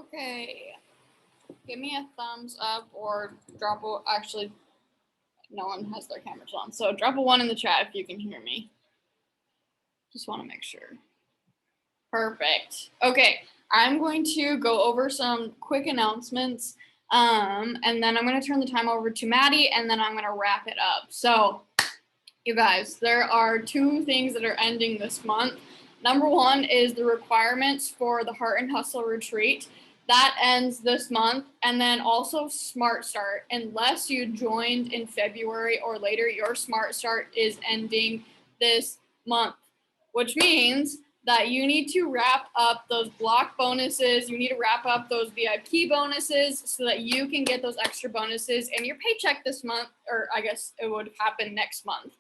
Okay. Give me a thumbs up or drop a, actually, no one has their cameras on. So drop a 1 in the chat if you can hear me. Just want to make sure. Perfect. Okay. I'm going to go over some quick announcements. And then I'm going to turn the time over to Maddie, and then I'm going to wrap it up. So you guys, there are 2 things that are ending this month. Number 1 is the requirements for the Heart and Hustle retreat. That ends this month. And then also Smart Start. Unless you joined in February or later, your Smart Start is ending this month, which means that you need to wrap up those block bonuses. You need to wrap up those VIP bonuses so that you can get those extra bonuses in your paycheck this month, or I guess it would happen next month.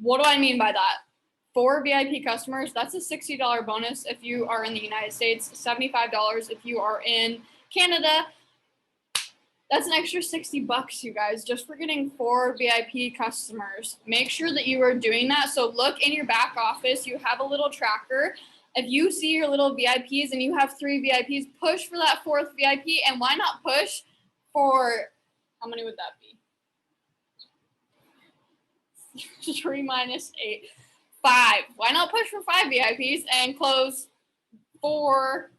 What do I mean by that? For VIP customers, that's a $60 bonus if you are in the United States, $75 if you are in Canada. That's an extra $60, you guys, just for getting 4 VIP customers. Make sure that you are doing that. So look in your back office. You have a little tracker. If you see your little VIPs and you have 3 VIPs, push for that 4th VIP. And why not push for, how many would that be? 3 minus 8, 5. Why not push for 5 VIPs and close 4?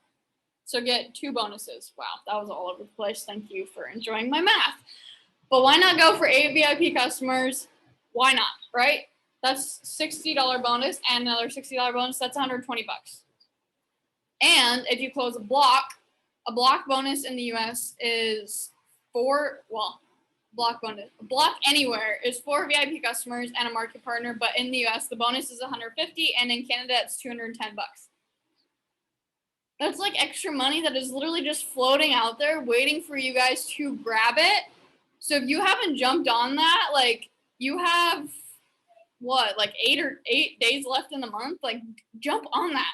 So get 2 bonuses. Wow, that was all over the place. Thank you for enjoying my math. But why not go for 8 VIP customers? Why not, right? That's $60 bonus and another $60 bonus. That's $120. And if you close a block bonus in the US is 4, well, block anywhere is 4 VIP customers and a market partner. But in the US, the bonus is $150, and in Canada, it's $210. That's like extra money that is literally just floating out there waiting for you guys to grab it. So if you haven't jumped on that, like you have what, like 8 days left in the month, like jump on that.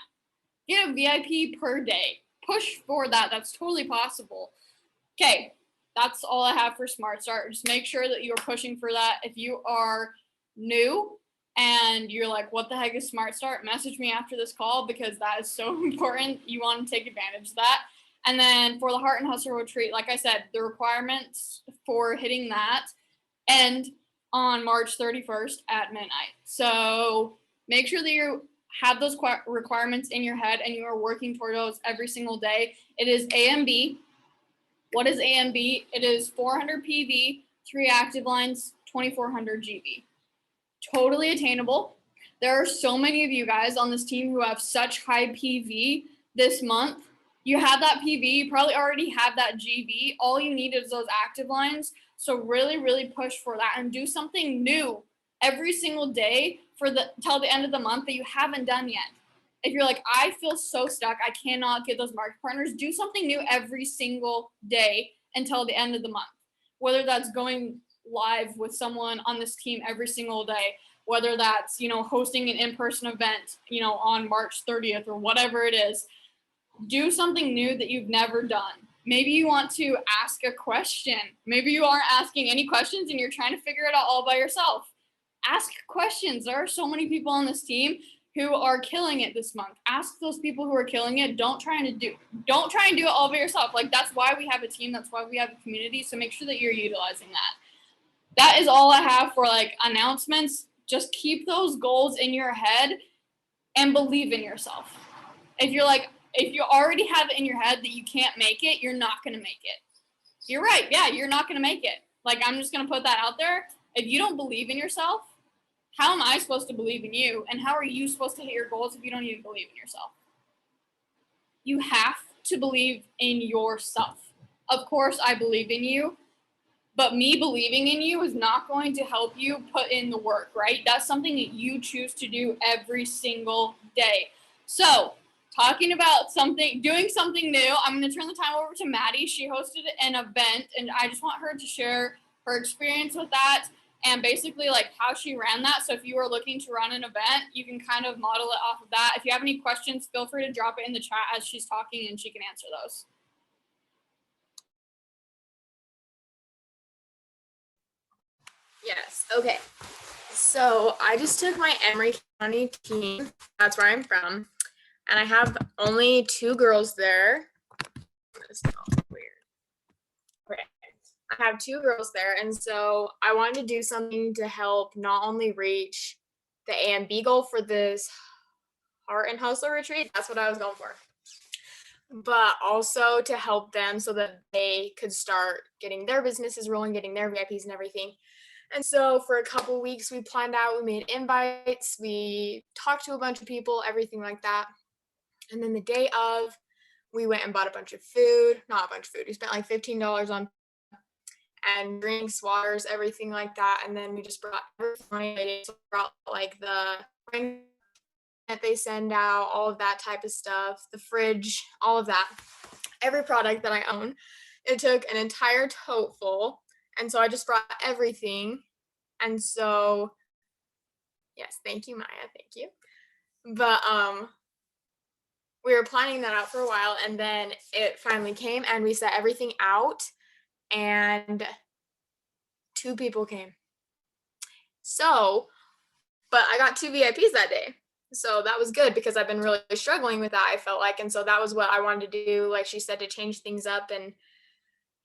Get a VIP per day. Push for that. That's totally possible. Okay, that's all I have for Smart Start. Just make sure that you are pushing for that. If you are new and you're like, what the heck is Smart Start? Message me after this call because that is so important. You want to take advantage of that. And then for the Heart and Hustle retreat, like I said, the requirements for hitting that end on March 31st at midnight. So make sure that you have those requirements in your head and you are working toward those every single day. It is AMB. What is AMB? It is 400 PV, 3 active lines, 2400 GB. Totally attainable. There are so many of you guys on this team who have such high PV this month. You have that PV, you probably already have that GB. All you need is those active lines. So really, really push for that and do something new every single day for till the end of the month that you haven't done yet. If you're like, I feel so stuck, I cannot get those market partners, do something new every single day until the end of the month. Whether that's going live with someone on this team every single day, whether that's, hosting an in-person event, on March 30th or whatever it is. Do something new that you've never done. Maybe you want to ask a question. Maybe you aren't asking any questions and you're trying to figure it out all by yourself. Ask questions. There are so many people on this team who are killing it this month. Ask those people who are killing it. Don't try and do it all by yourself. Like, that's why we have a team. That's why we have a community. So make sure that you're utilizing that. That is all I have for announcements. Just keep those goals in your head and believe in yourself. If you already have it in your head that you can't make it, you're not going to make it. You're right. Yeah, you're not going to make it. I'm just going to put that out there. If you don't believe in yourself, how am I supposed to believe in you? And how are you supposed to hit your goals if you don't even believe in yourself? You have to believe in yourself. Of course, I believe in you, but me believing in you is not going to help you put in the work, right? That's something that you choose to do every single day. So, talking about doing something new, I'm going to turn the time over to Maddie. She hosted an event, and I just want her to share her experience with that and basically how she ran that. So if you are looking to run an event, you can kind of model it off of that. If you have any questions, feel free to drop it in the chat as she's talking and she can answer those. Yes, okay. So I just took my Emery County team, that's where I'm from, and I have only 2 girls there. have 2 girls there, and so I wanted to do something to help not only reach the A and B goal for this Heart and Hustle retreat, that's what I was going for, but also to help them so that they could start getting their businesses rolling, getting their VIPs and everything. And so for a couple weeks, we planned out, we made invites, we talked to a bunch of people, everything like that. And then the day of, we went and bought a bunch of food, not a bunch of food, we spent like $15 on and drinks, waters, everything like that. And then we just brought everything, so brought like the ring that they send out, all of that type of stuff, the fridge, all of that, every product that I own. It took an entire tote full. And so I just brought everything. And so, yes, thank you, Maya. Thank you. But we were planning that out for a while, and then it finally came and we set everything out and 2 people came. So, but I got 2 VIPs that day. So that was good because I've been really struggling with that, I felt like. And so that was what I wanted to do, like she said, to change things up and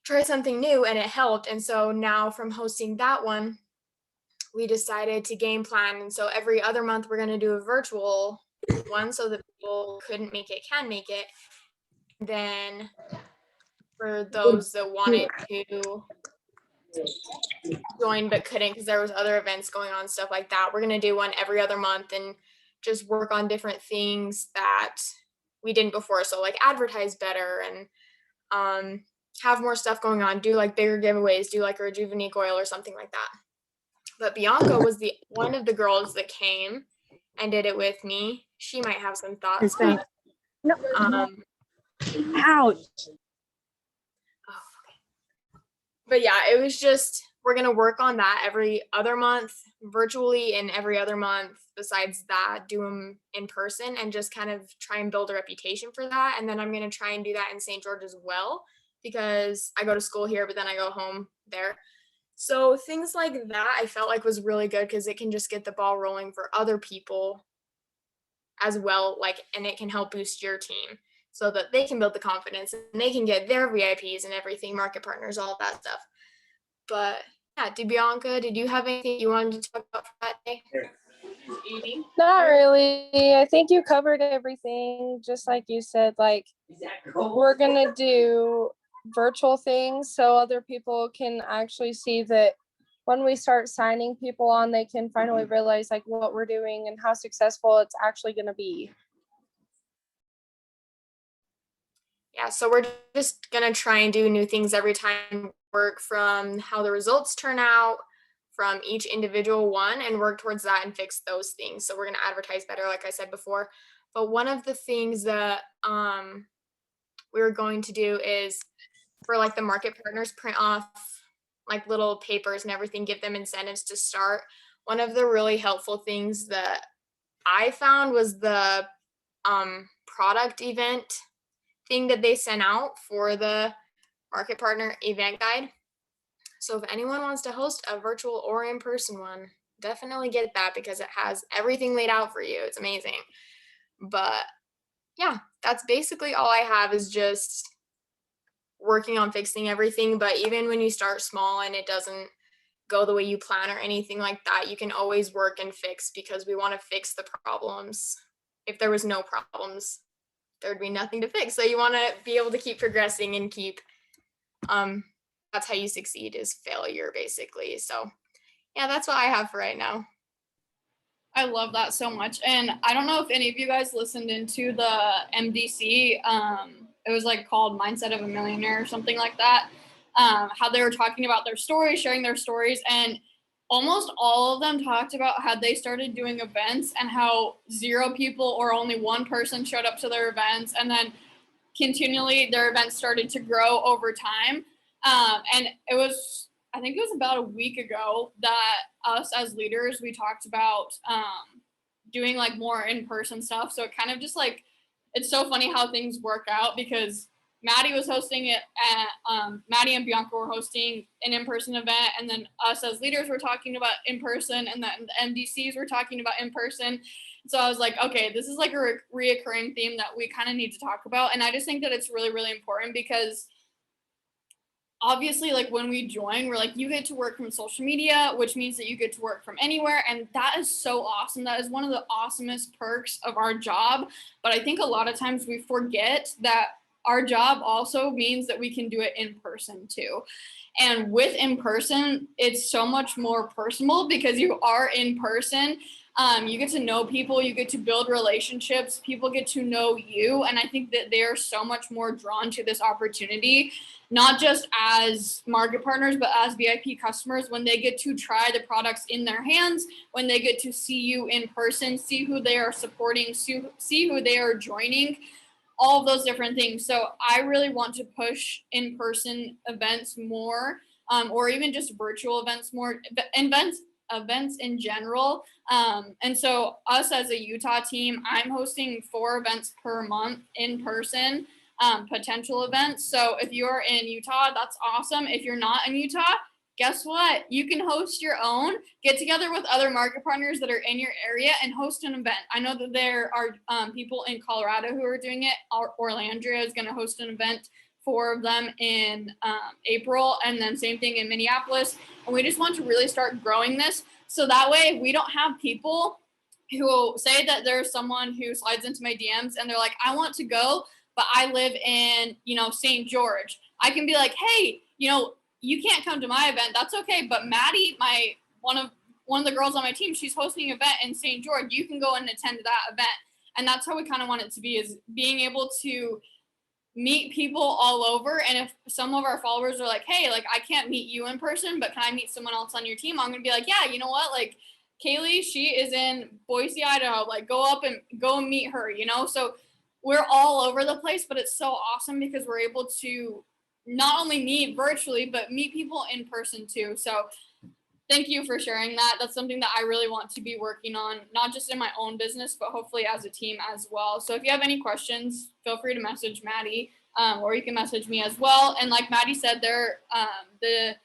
try something new, and it helped. And so now from hosting that one, we decided to game plan. And so every other month we're going to do a virtual one so that people couldn't make it can make it. Then for those that wanted to join but couldn't because there was other events going on, stuff like that, we're going to do one every other month and just work on different things that we didn't before. So like advertise better and have more stuff going on, do like bigger giveaways, do like a Rejuvenique oil or something like that. But Bianca was the one of the girls that came and did it with me. She might have some thoughts. But, No. Ouch. oh, okay. But yeah, it was just, we're going to work on that every other month virtually, and every other month besides that, do them in person and just kind of try and build a reputation for that. And then I'm going to try and do that in St. George as well, because I go to school here, but then I go home there. So things like that I felt like was really good because it can just get the ball rolling for other people as well, like, and it can help boost your team so that they can build the confidence and they can get their VIPs and everything, market partners, all of that stuff. But yeah, Bianca, did you have anything you wanted to talk about for that day? Not really. I think you covered everything. Just like you said, like we're gonna do virtual things so other people can actually see that when we start signing people on, they can finally realize like what we're doing and how successful it's actually gonna be. Yeah, so we're just gonna try and do new things every time, work from how the results turn out from each individual one and work towards that and fix those things. So we're gonna advertise better, like I said before. But one of the things that we were going to do is for like the market partners, print off like little papers and everything, give them incentives to start. One of the really helpful things that I found was the product event thing that they sent out for the market partner event guide. So if anyone wants to host a virtual or in-person one, definitely get that because it has everything laid out for you. It's amazing. But yeah, that's basically all I have, is just working on fixing everything. But even when you start small and it doesn't go the way you plan or anything like that, you can always work and fix, because we want to fix the problems. If there was no problems, there'd be nothing to fix. So you want to be able to keep progressing and keep that's how you succeed, is failure, basically. So yeah, that's what I have for right now. I love that so much. And I don't know if any of you guys listened into the MDC. It was like called Mindset of a Millionaire or something like that. How they were talking about their stories, sharing their stories, and almost all of them talked about how they started doing events and how 0 people or only 1 person showed up to their events, and then continually their events started to grow over time. And it was, I think it was about a week ago that us as leaders, we talked about doing like more in-person stuff. So it kind of just like, it's so funny how things work out, because Maddie was hosting it at, Maddie and Bianca were hosting an in-person event, and then us as leaders were talking about in-person, and then the MDCs were talking about in-person. So I was like, okay, this is like a reoccurring theme that we kind of need to talk about. And I just think that it's really, really important, because obviously, like when we join, we're like, you get to work from social media, which means that you get to work from anywhere. And that is so awesome. That is one of the awesomest perks of our job. But I think a lot of times we forget that our job also means that we can do it in person too. And with in person, it's so much more personal because you are in person. You get to know people, you get to build relationships, people get to know you. And I think that they are so much more drawn to this opportunity, not just as market partners, but as VIP customers when they get to try the products in their hands, when they get to see you in person, see who they are supporting, see who they are joining, all of those different things. So I really want to push in-person events more, or even just virtual events more, events in general. And so us as a Utah team, I'm hosting 4 events per month in person, potential events. So if you're in Utah, that's awesome. If you're not in Utah, guess what? You can host your own, get together with other market partners that are in your area and host an event. I know that there are people in Colorado who are doing it. Orlandria is going to host an event, 4 of them in April, and then same thing in Minneapolis. And we just want to really start growing this. So that way we don't have people who say that there's someone who slides into my DMs and they're like, I want to go, but I live in, St. George. I can be like, hey, you can't come to my event. That's okay. But Maddie, one of the girls on my team, she's hosting an event in St. George. You can go and attend that event. And that's how we kind of want it to be, is being able to meet people all over. And if some of our followers are like, hey, like I can't meet you in person, but can I meet someone else on your team? I'm gonna be like, yeah, you know what? Like Kaylee, she is in Boise, Idaho. Like go and meet her, So we're all over the place, but it's so awesome because we're able to not only meet virtually, but meet people in person too. So thank you for sharing that. That's something that I really want to be working on, not just in my own business, but hopefully as a team as well. So if you have any questions, feel free to message Maddie, or you can message me as well. And like Maddie said, the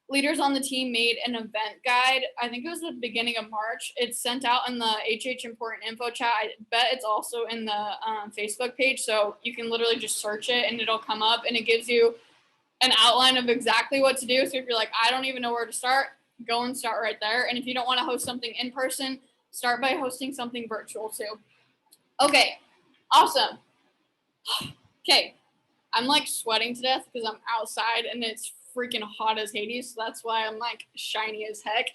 leaders on the team made an event guide. I think it was the beginning of March. It's sent out in the HH Important Info chat. I bet it's also in the Facebook page. So you can literally just search it and it'll come up and it gives you an outline of exactly what to do. So if you're like, I don't even know where to start, go and start right there. And if you don't want to host something in person, start by hosting something virtual too. Okay, awesome. Okay, I'm like sweating to death because I'm outside and it's freaking hot as Hades. So that's why I'm like shiny as heck.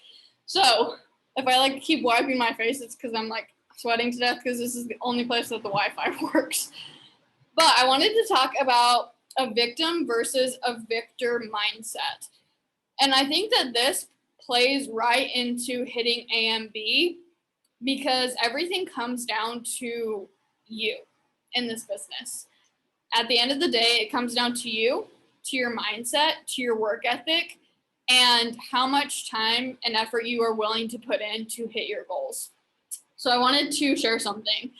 So if I like keep wiping my face, it's because I'm like sweating to death because this is the only place that the Wi-Fi works. But I wanted to talk about a victim versus a victor mindset. And I think that this plays right into hitting AMB because everything comes down to you in this business. At the end of the day, it comes down to you, to your mindset, to your work ethic, and how much time and effort you are willing to put in to hit your goals. So I wanted to share something.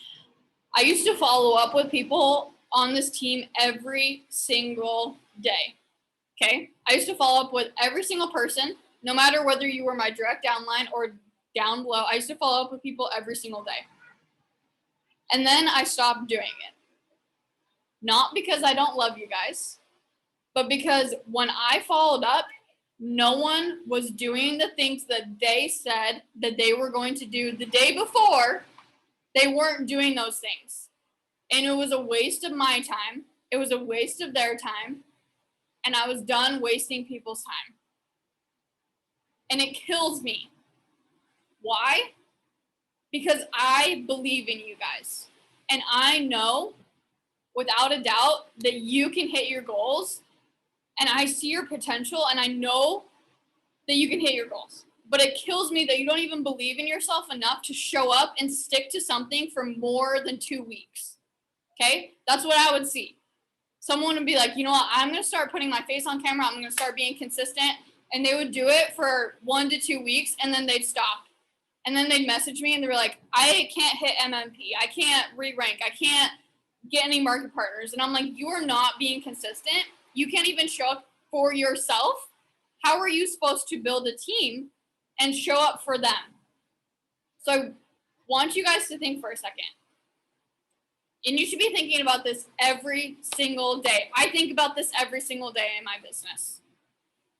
I used to follow up with people on this team every single day. Okay. I used to follow up with every single person, no matter whether you were my direct downline or down below. I used to follow up with people every single day. And then I stopped doing it. Not because I don't love you guys, but because when I followed up, no one was doing the things that they said that they were going to do the day before. They weren't doing those things. And it was a waste of my time. It was a waste of their time. And I was done wasting people's time. And it kills me. Why? Because I believe in you guys. And I know without a doubt that you can hit your goals. And I see your potential and I know that you can hit your goals. But it kills me that you don't even believe in yourself enough to show up and stick to something for more than 2 weeks. Okay? That's what I would see. Someone would be like, you know what, I'm going to start putting my face on camera. I'm going to start being consistent. And they would do it for 1 to 2 weeks and then they'd stop. And then they'd message me and they were like, I can't hit MMP. I can't re-rank. I can't get any market partners. And I'm like, you are not being consistent. You can't even show up for yourself. How are you supposed to build a team and show up for them? So I want you guys to think for a second. And you should be thinking about this every single day. I think about this every single day in my business.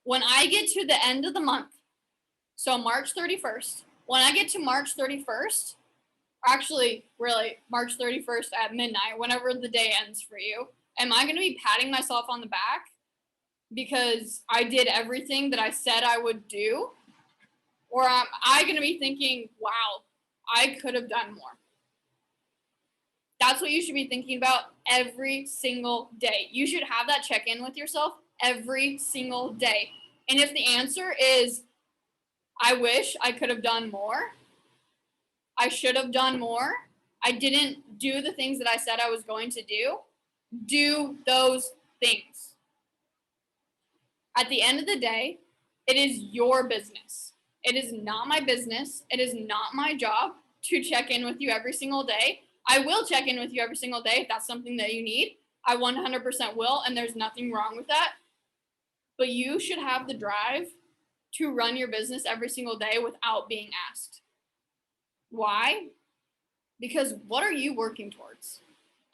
when I get to the end of the month, so March 31st, when I get to March 31st, actually, really, March 31st at midnight, whenever the day ends for you, am I going to be patting myself on the back because I did everything that I said I would do? Or am I going to be thinking, wow, I could have done more? That's what you should be thinking about every single day. You should have that check-in with yourself every single day. And if the answer is, I wish I could have done more, I should have done more, I didn't do the things that I said I was going to do those things. At the end of the day, it is your business. It is not my business. It is not my job to check in with you every single day. I will check in with you every single day if that's something that you need. I 100% will, and there's nothing wrong with that. But you should have the drive to run your business every single day without being asked. Why? Because what are you working towards?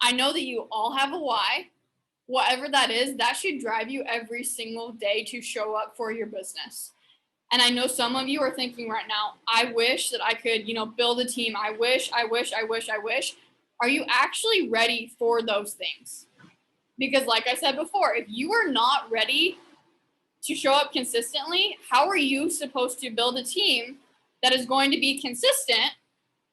I know that you all have a why. Whatever that is, that should drive you every single day to show up for your business. And I know some of you are thinking right now, I wish that I could, build a team. I wish. Are you actually ready for those things? Because like I said before, if you are not ready to show up consistently, how are you supposed to build a team that is going to be consistent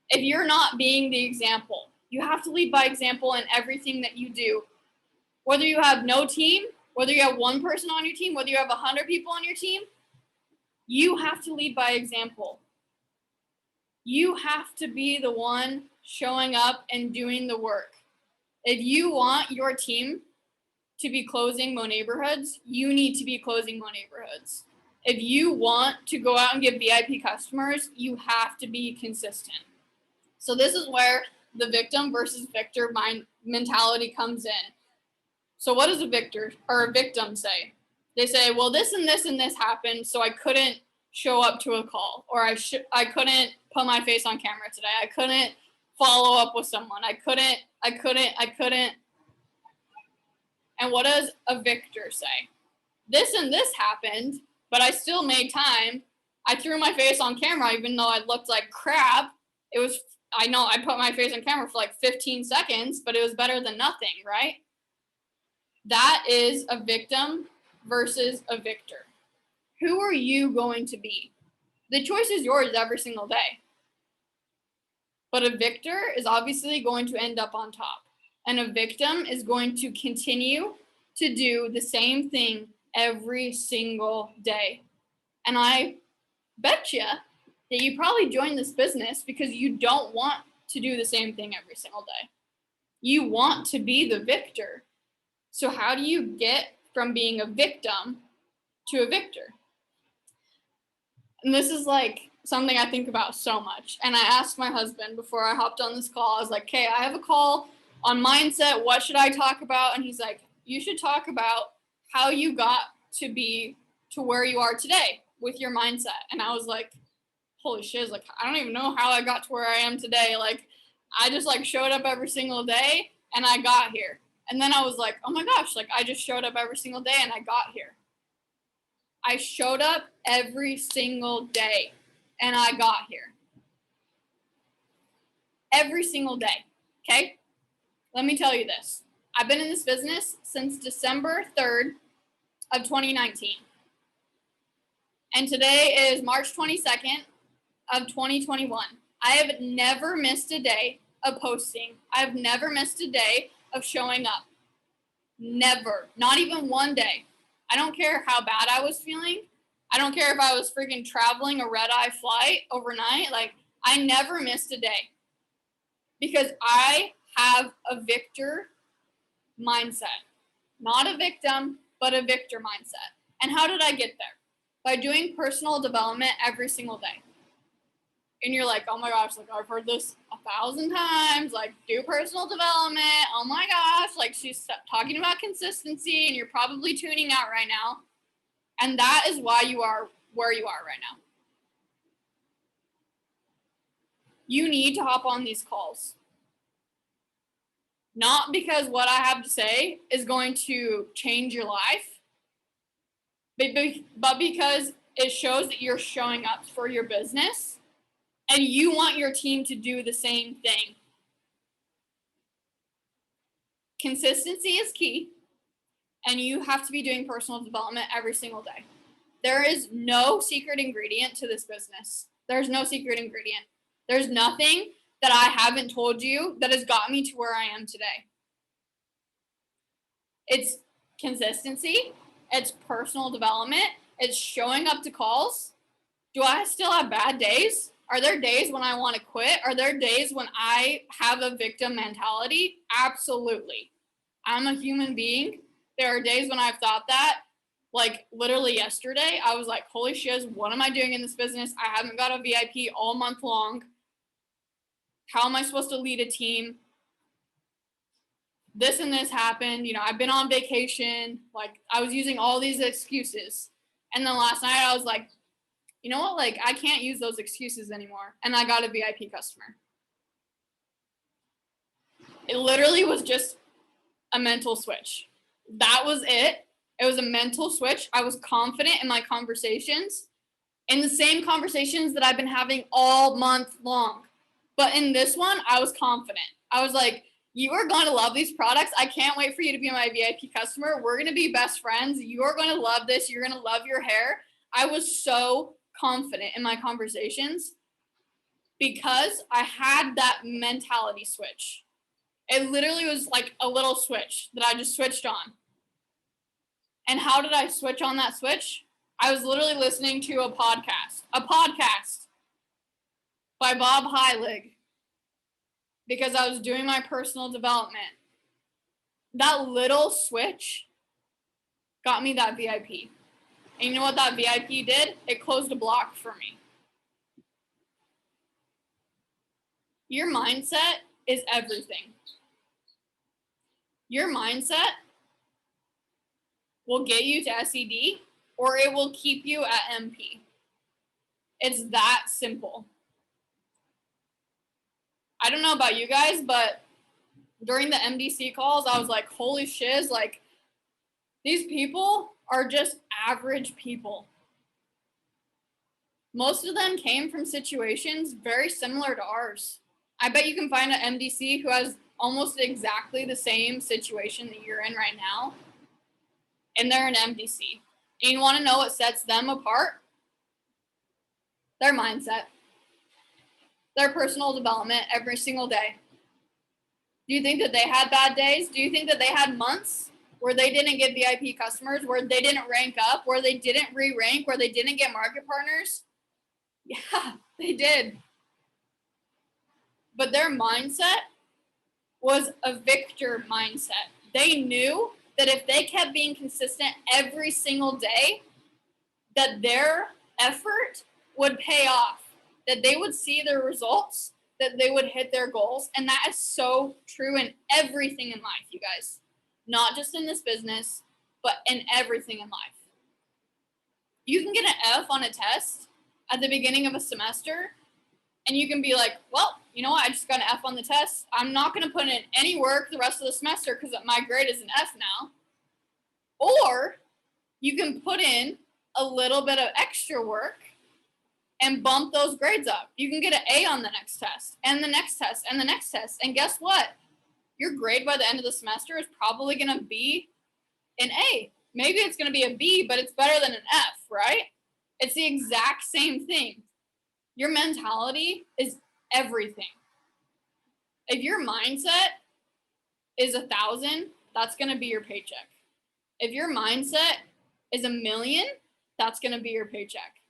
if you're not being the example? You have to lead by example in everything that you do. Whether you have no team, whether you have one person on your team, whether you have 100 people on your team, you have to lead by example. You have to be the one showing up and doing the work. If you want your team to be closing more neighborhoods, you need to be closing more neighborhoods. If you want to go out and get VIP customers, you have to be consistent. So this is where the victim versus victor mentality comes in. So what does a victim say? They say, well, this and this and this happened, so I couldn't show up to a call, or I couldn't put my face on camera today. I couldn't follow up with someone. I couldn't. And what does a victor say? This and this happened, but I still made time. I threw my face on camera, even though I looked like crap. I know I put my face on camera for like 15 seconds, but it was better than nothing, right? That is a victim versus a victor. Who are you going to be? The choice is yours every single day. But a victor is obviously going to end up on top. And a victim is going to continue to do the same thing every single day. And I bet you that you probably joined this business because you don't want to do the same thing every single day. You want to be the victor. So how do you get from being a victim to a victor? And this is like something I think about so much. And I asked my husband before I hopped on this call, I was like, okay, I have a call on mindset. What should I talk about? And he's like, you should talk about how you got to be to where you are today with your mindset. And I was like, holy shit, like, I don't even know how I got to where I am today. Like, I just like showed up every single day and I got here. And then I was like, oh my gosh, like I just showed up every single day and I got here. I showed up every single day and I got here. Every single day, okay? Let me tell you this. I've been in this business since December 3rd of 2019. And today is March 22nd of 2021. I have never missed a day of posting. I've never missed a day of showing up. Never. Not even one day. I don't care how bad I was feeling. I don't care if I was freaking traveling a red-eye flight overnight. Like, I never missed a day. Because I have a victor mindset. Not a victim, but a victor mindset. And how did I get there? By doing personal development every single day. And you're like, oh my gosh, like I've heard this 1,000 times, like do personal development. Oh my gosh, like she's talking about consistency and you're probably tuning out right now. And that is why you are where you are right now. You need to hop on these calls. Not because what I have to say is going to change your life, but because it shows that you're showing up for your business and you want your team to do the same thing. Consistency is key, and you have to be doing personal development every single day. There is no secret ingredient to this business. There's no secret ingredient. There's nothing that I haven't told you that has got me to where I am today. It's consistency, it's personal development, it's showing up to calls. Do I still have bad days? Are there days when I want to quit? Are there days when I have a victim mentality? Absolutely. I'm a human being. There are days when I've thought that. Like literally yesterday, I was like, holy shiz, what am I doing in this business? I haven't got a VIP all month long. How am I supposed to lead a team? This and this happened. You know, I've been on vacation. Like I was using all these excuses. And then last night I was like, you know what? Like I can't use those excuses anymore. And I got a VIP customer. It literally was just a mental switch. That was it. It was a mental switch. I was confident in my conversations, in the same conversations that I've been having all month long. But in this one, I was confident. I was like, you are going to love these products. I can't wait for you to be my VIP customer. We're going to be best friends. You are going to love this. You're going to love your hair. I was so confident in my conversations because I had that mentality switch. It literally was like a little switch that I just switched on. And how did I switch on that switch? I was literally listening to a podcast by Bob Heilig, because I was doing my personal development. That little switch got me that VIP. And you know what that VIP did? It closed a block for me. Your mindset is everything. Your mindset will get you to SED or it will keep you at MP. It's that simple. I don't know about you guys, but during the MDC calls, I was like, holy shiz, like these people are just average people. Most of them came from situations very similar to ours. I bet you can find an MDC who has almost exactly the same situation that you're in right now, and they're an MDC. And you want to know what sets them apart? Their mindset, their personal development every single day. Do you think that they had bad days? Do you think that they had months where they didn't get VIP customers, where they didn't rank up, where they didn't re-rank, where they didn't get market partners? Yeah, they did. But their mindset was a victor mindset. They knew that if they kept being consistent every single day, that their effort would pay off, that they would see their results, that they would hit their goals. And that is so true in everything in life, you guys. Not just in this business, but in everything in life. You can get an F on a test at the beginning of a semester, and you can be like, well, you know what? I just got an F on the test. I'm not going to put in any work the rest of the semester because my grade is an F now. Or you can put in a little bit of extra work and bump those grades up. You can get an A on the next test and the next test and the next test. And guess what? Your grade by the end of the semester is probably going to be an A. Maybe it's going to be a B, but it's better than an F, right? It's the exact same thing. Your mentality is everything. If your mindset is 1,000, that's going to be your paycheck. If your mindset is 1,000,000, that's going to be your paycheck.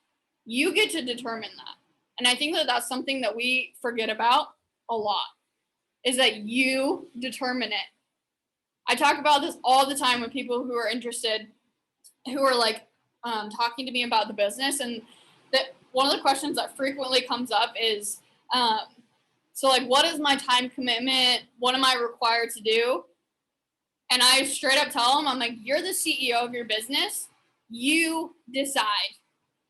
You get to determine that. And I think that that's something that we forget about a lot, is that you determine it. I talk about this all the time with people who are interested, who are like talking to me about the business. And that one of the questions that frequently comes up is, so like, what is my time commitment? What am I required to do? And I straight up tell them, I'm like, you're the CEO of your business. You decide.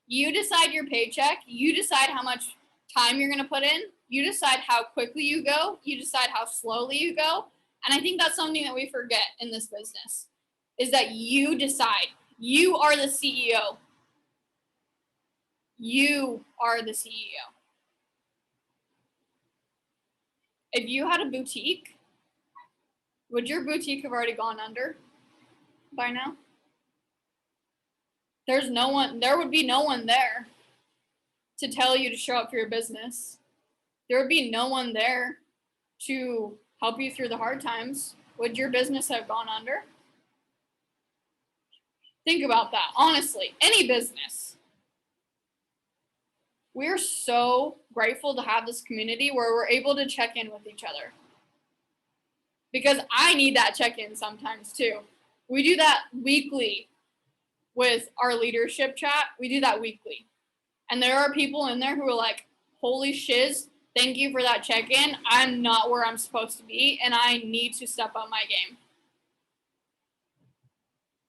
You decide your paycheck. You decide how much time you're going to put in. You decide how quickly you go. You decide how slowly you go. And I think that's something that we forget in this business, is that you decide. You are the CEO. You are the CEO. If you had a boutique, would your boutique have already gone under by now? There would be no one there to tell you to show up for your business. There would be no one there to help you through the hard times. Would your business have gone under? Think about that. Honestly, any business. We're so grateful to have this community where we're able to check in with each other. Because I need that check-in sometimes too. We do that weekly with our leadership chat. We do that weekly. And there are people in there who are like, holy shiz, thank you for that check-in. I'm not where I'm supposed to be, and I need to step up my game.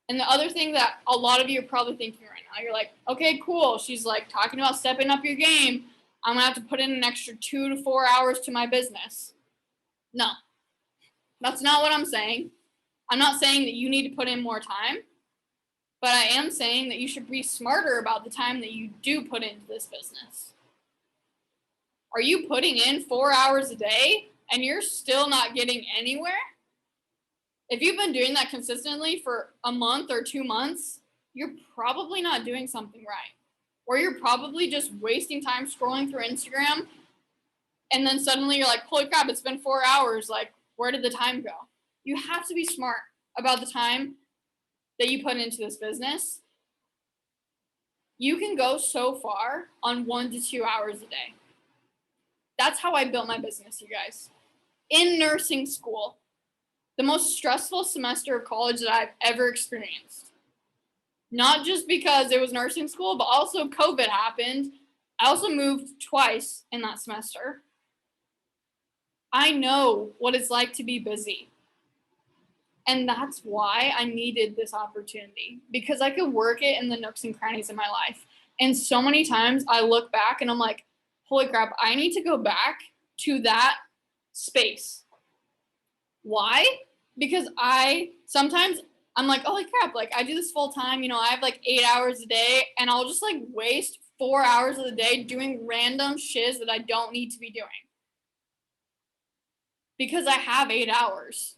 And the other thing that a lot of you are probably thinking right now, you're like, okay, cool. She's like talking about stepping up your game. I'm gonna have to put in an extra 2 to 4 hours to my business. No, that's not what I'm saying. I'm not saying that you need to put in more time, but I am saying that you should be smarter about the time that you do put into this business. Are you putting in 4 hours a day and you're still not getting anywhere? If you've been doing that consistently for a month or 2 months, you're probably not doing something right. Or you're probably just wasting time scrolling through Instagram, and then suddenly you're like, holy crap, it's been 4 hours. Like, where did the time go? You have to be smart about the time that you put into this business. You can go so far on 1 to 2 hours a day. That's how I built my business, you guys. In nursing school, the most stressful semester of college that I've ever experienced. Not just because it was nursing school, but also COVID happened. I also moved twice in that semester. I know what it's like to be busy. And that's why I needed this opportunity, because I could work it in the nooks and crannies of my life. And so many times I look back and I'm like, holy crap, I need to go back to that space. Why? Because sometimes I'm like, holy crap, like I do this full time, I have like 8 hours a day, and I'll just like waste 4 hours of the day doing random shiz that I don't need to be doing. Because I have 8 hours.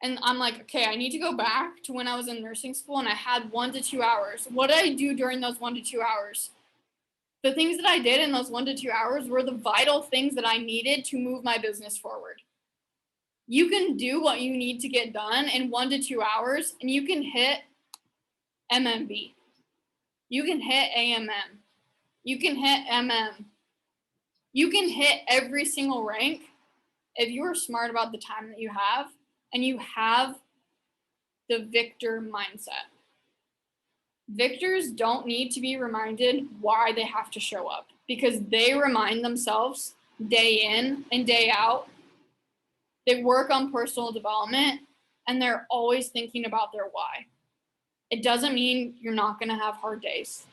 And I'm like, okay, I need to go back to when I was in nursing school and I had 1 to 2 hours. What did I do during those 1 to 2 hours? The things that I did in those 1 to 2 hours were the vital things that I needed to move my business forward. You can do what you need to get done in 1 to 2 hours, and you can hit MMB. You can hit AMM. You can hit MM. You can hit every single rank if you are smart about the time that you have and you have the victor mindset. Victors don't need to be reminded why they have to show up, because they remind themselves day in and day out. They work on personal development, and they're always thinking about their why. It doesn't mean you're not going to have hard days.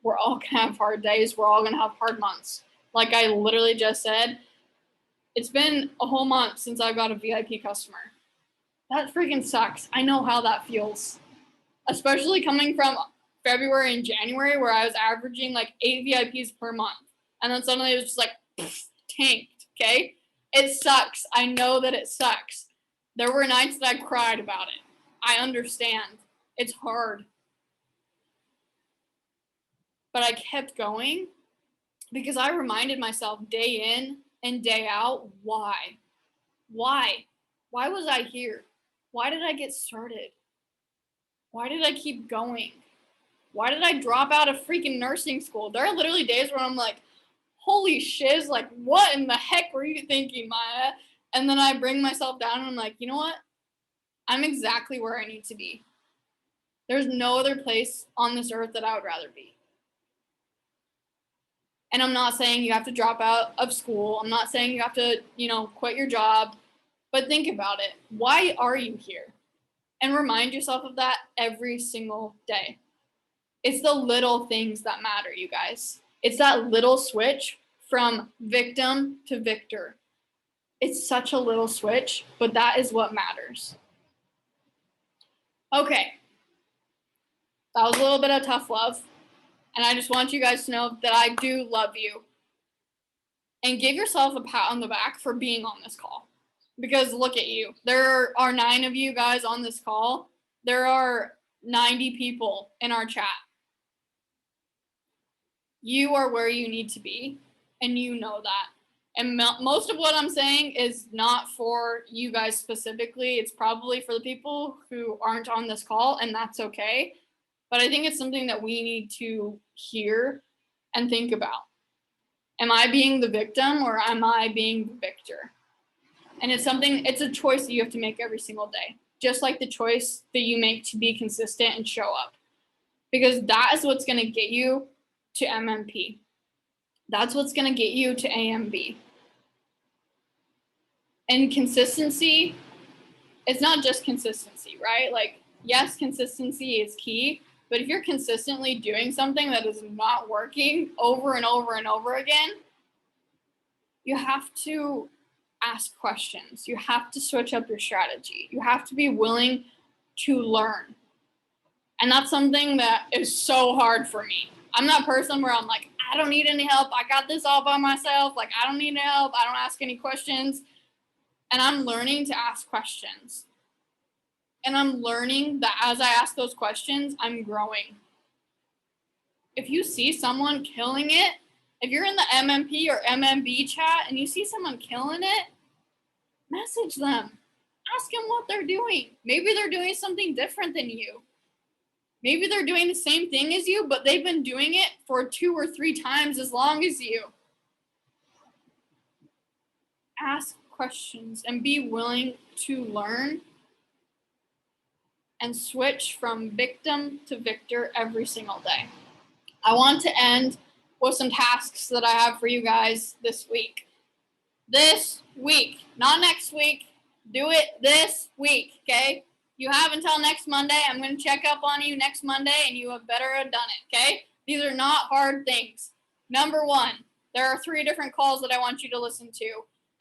We're all going to have hard days. We're all going to have hard months. Like I literally just said, it's been a whole month since I got a VIP customer. That freaking sucks. I know how that feels. Especially coming from February and January, where I was averaging like 8 VIPs per month. And then suddenly it was just like tanked, okay? It sucks. I know that it sucks. There were nights that I cried about it. I understand. It's hard. But I kept going because I reminded myself day in and day out, why? Why? Why was I here? Why did I get started? Why did I keep going? Why did I drop out of freaking nursing school? There are literally days where I'm like, holy shiz, like what in the heck were you thinking, Maya? And then I bring myself down and I'm like, you know what? I'm exactly where I need to be. There's no other place on this earth that I would rather be. And I'm not saying you have to drop out of school. I'm not saying you have to, quit your job. But think about it. Why are you here? And remind yourself of that every single day. It's the little things that matter, you guys. It's that little switch from victim to victor. It's such a little switch, but that is what matters. Okay, That was a little bit of tough love. And I just want you guys to know that I do love you. And give yourself a pat on the back for being on this call. Because look at you. There are 9 of you guys on this call. There are 90 people in our chat. You are where you need to be, and you know that. And most of what I'm saying is not for you guys specifically. It's probably for the people who aren't on this call, and that's okay. But I think it's something that we need to hear and think about. Am I being the victim or am I being the victor? And it's a choice that you have to make every single day, just like the choice that you make to be consistent and show up. Because that is what's going to get you to MMP. That's what's going to get you to AMB. And consistency, it's not just consistency, right? Like, yes, consistency is key, but if you're consistently doing something that is not working over and over and over again, you have to ask questions. You have to switch up your strategy. You have to be willing to learn. And that's something that is so hard for me. I'm that person where I'm like, I don't need any help. I got this all by myself. Like, I don't need any help. I don't ask any questions. And I'm learning to ask questions. And I'm learning that as I ask those questions, I'm growing. If you see someone killing it, if you're in the MMP or MMB chat and you see someone killing it, message them. Ask them what they're doing. Maybe they're doing something different than you. Maybe they're doing the same thing as you, but they've been doing it for 2 or 3 times as long as you. Ask questions and be willing to learn and switch from victim to victor every single day. I want to end with some tasks that I have for you guys this week. This week, not next week. Do it this week, okay? You have until next Monday. I'm going to check up on you next Monday, and you have better have done it, okay? These are not hard things. Number 1, there are 3 different calls that I want you to listen to.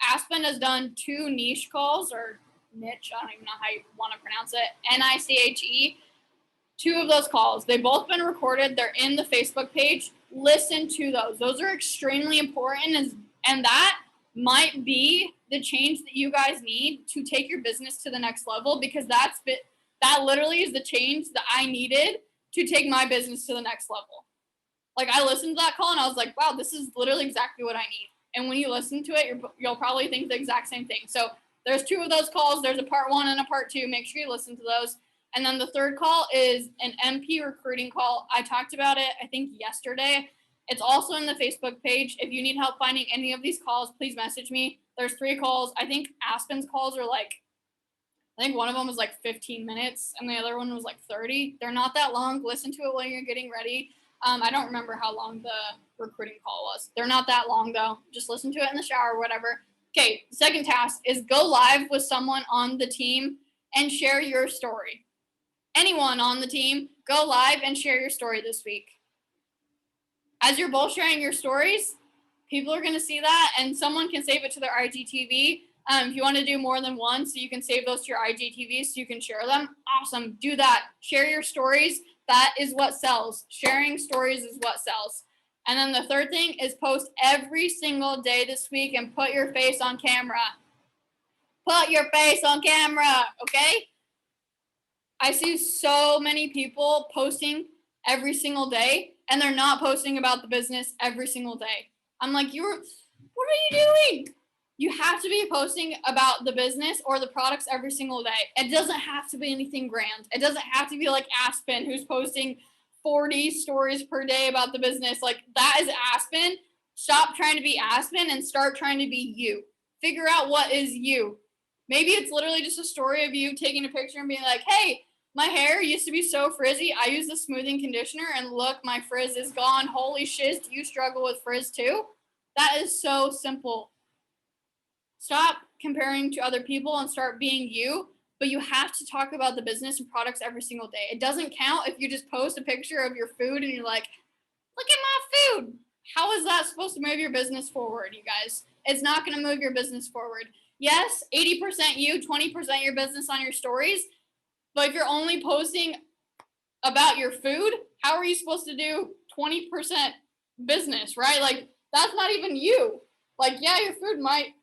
Aspen has done 2 niche calls, or niche, I don't even know how you want to pronounce it, NICHE. 2 of those calls. They've both been recorded. They're in the Facebook page. Listen to those. Those are extremely important, and that might be the change that you guys need to take your business to the next level, because that literally is the change that I needed to take my business to the next level. Like, I listened to that call and I was like, wow, this is literally exactly what I need. And when you listen to it, you'll probably think the exact same thing. So there's 2 of those calls. There's a part 1 and a part 2. Make sure you listen to those. And then the 3rd call is an MP recruiting call. I talked about it, I think, yesterday. It's also in the Facebook page. If you need help finding any of these calls, please message me. There's 3 calls. I think Aspen's calls are like, I think one of them was like 15 minutes and the other one was like 30. They're not that long. Listen to it while you're getting ready. I don't remember how long the recruiting call was. They're not that long though. Just listen to it in the shower or whatever. Okay, second task is go live with someone on the team and share your story. Anyone on the team, go live and share your story this week. As you're both sharing your stories, people are going to see that, and someone can save it to their IGTV. If you want to do more than one, so you can save those to your IGTV so you can share them, awesome. Do that. Share your stories. That is what sells. Sharing stories is what sells. And then the 3rd thing is post every single day this week and put your face on camera. Put your face on camera, okay? I see so many people posting every single day, and they're not posting about the business every single day. I'm like, what are you doing? You have to be posting about the business or the products every single day. It doesn't have to be anything grand. It doesn't have to be like Aspen, who's posting 40 stories per day about the business. Like, that is Aspen. Stop trying to be Aspen and start trying to be you. Figure out what is you. Maybe it's literally just a story of you taking a picture and being like, hey, my hair used to be so frizzy. I use the smoothing conditioner and look, my frizz is gone. Holy shiz, do you struggle with frizz too? That is so simple. Stop comparing to other people and start being you, but you have to talk about the business and products every single day. It doesn't count if you just post a picture of your food and you're like, look at my food. How is that supposed to move your business forward, you guys? It's not going to move your business forward. Yes, 80% you, 20% your business on your stories. But if you're only posting about your food, how are you supposed to do 20% business, right? Like, that's not even you. Like, yeah, your food might,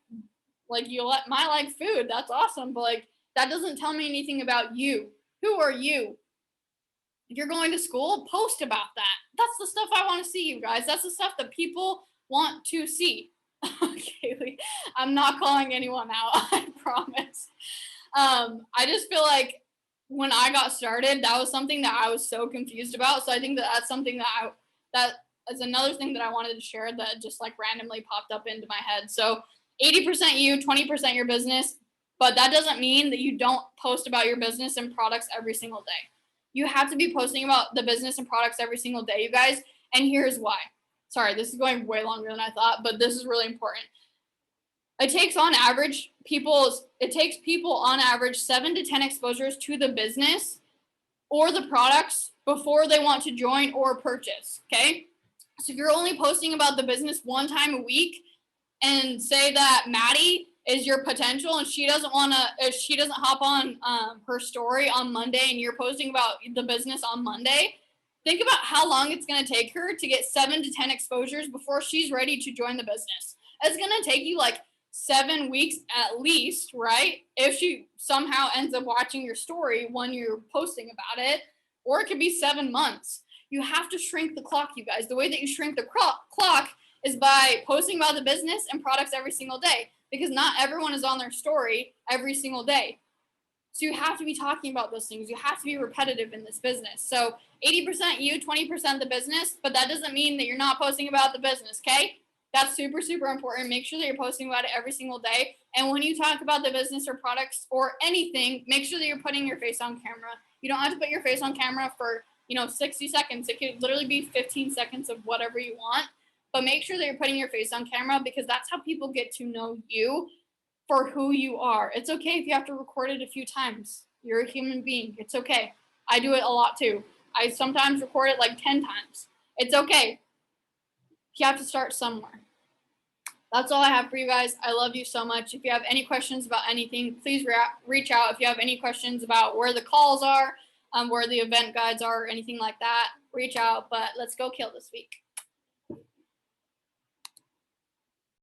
like, might like food. That's awesome. But, like, that doesn't tell me anything about you. Who are you? If you're going to school, post about that. That's the stuff I want to see, you guys. That's the stuff that people want to see. Kaylee, I'm not calling anyone out, I promise. I just feel like when I got started, that was something that I was so confused about. So I think that that's something that is another thing that I wanted to share that just like randomly popped up into my head. So 80% you, 20% your business, but that doesn't mean that you don't post about your business and products every single day. You have to be posting about the business and products every single day, you guys. And here's why. Sorry, this is going way longer than I thought, but this is really important. It takes people on average 7 to 10 exposures to the business or the products before they want to join or purchase. Okay. So if you're only posting about the business one time a week and say that Maddie is your potential and she doesn't hop on her story on Monday and you're posting about the business on Monday, think about how long it's going to take her to get 7 to 10 exposures before she's ready to join the business. It's going to take you like 7 weeks at least, right? If she somehow ends up watching your story when you're posting about it, or it could be 7 months. You have to shrink the clock, you guys. The way that you shrink the clock is by posting about the business and products every single day, because not everyone is on their story every single day. So you have to be talking about those things. You have to be repetitive in this business. So 80% you, 20% the business, but that doesn't mean that you're not posting about the business, okay? That's super, super important. Make sure that you're posting about it every single day. And when you talk about the business or products or anything, make sure that you're putting your face on camera. You don't have to put your face on camera for, 60 seconds. It could literally be 15 seconds of whatever you want. But make sure that you're putting your face on camera, because that's how people get to know you for who you are. It's okay if you have to record it a few times. You're a human being. It's okay. I do it a lot too. I sometimes record it like 10 times. It's okay. You have to start somewhere. That's all I have for you guys. I love you so much. If you have any questions about anything, please reach out. If you have any questions about where the calls are, where the event guides are, or anything like that, reach out. But let's go kill this week.